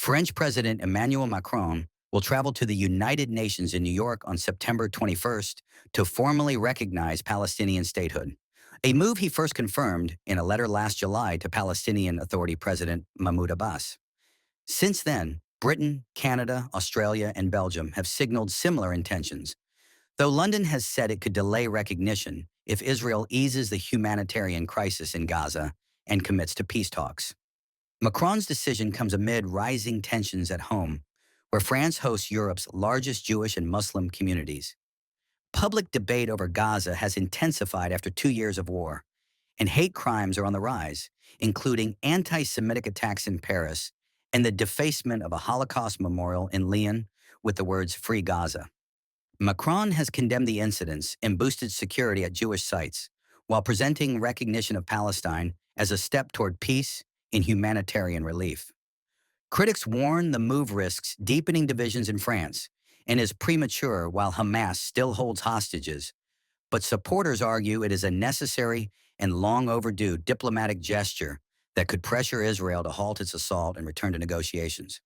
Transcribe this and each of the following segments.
French President Emmanuel Macron will travel to the United Nations in New York on September 21st to formally recognize Palestinian statehood, a move he first confirmed in a letter last July to Palestinian Authority President Mahmoud Abbas. Since then, Britain, Canada, Australia, and Belgium have signaled similar intentions, though London has said it could delay recognition if Israel eases the humanitarian crisis in Gaza and commits to peace talks. Macron's decision comes amid rising tensions at home, where France hosts Europe's largest Jewish and Muslim communities. Public debate over Gaza has intensified after 2 years of war, and hate crimes are on the rise, including anti-Semitic attacks in Paris and the defacement of a Holocaust memorial in Lyon with the words "Free Gaza." Macron has condemned the incidents and boosted security at Jewish sites, while presenting recognition of Palestine as a step toward peace and humanitarian relief. Critics warn the move risks deepening divisions in France and is premature while Hamas still holds hostages, but supporters argue it is a necessary and long overdue diplomatic gesture that could pressure Israel to halt its assault and return to negotiations.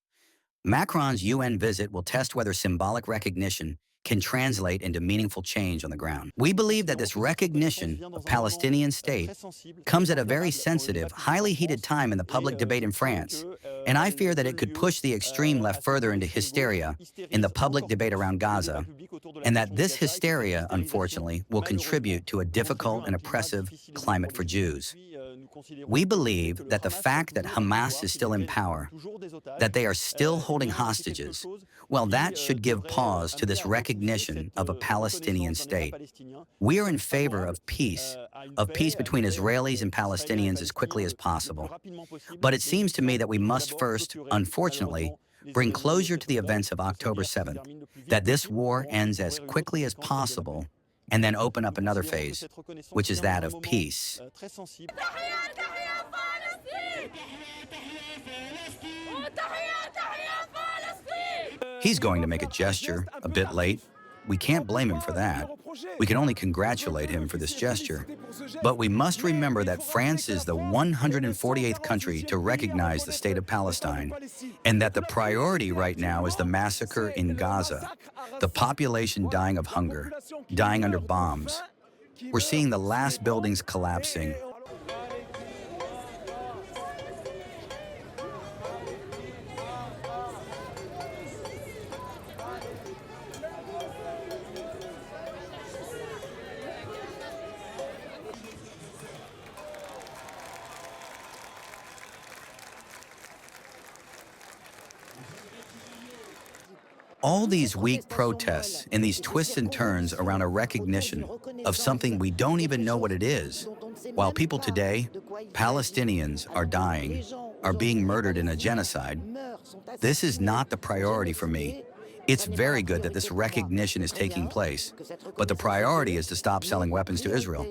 Macron's UN visit will test whether symbolic recognition can translate into meaningful change on the ground. We believe that this recognition of Palestinian state comes at a very sensitive, highly heated time in the public debate in France, and I fear that it could push the extreme left further into hysteria in the public debate around Gaza, and that this hysteria, unfortunately, will contribute to a difficult and oppressive climate for Jews. We believe that the fact that Hamas is still in power, that they are still holding hostages, well, that should give pause to this recognition of a Palestinian state. We are in favor of peace between Israelis and Palestinians as quickly as possible. But it seems to me that we must first, unfortunately, bring closure to the events of October 7th, that this war ends as quickly as possible, and then open up another phase, which is that of peace. He's going to make a gesture, a bit late. We can't blame him for that. We can only congratulate him for this gesture. But we must remember that France is the 148th country to recognize the State of Palestine, and that the priority right now is the massacre in Gaza, the population dying of hunger, dying under bombs. We're seeing the last buildings collapsing. All these weak protests and these twists and turns around a recognition of something we don't even know what it is, while people today, Palestinians, are dying, are being murdered in a genocide, this is not the priority for me. It's very good that this recognition is taking place, but the priority is to stop selling weapons to Israel.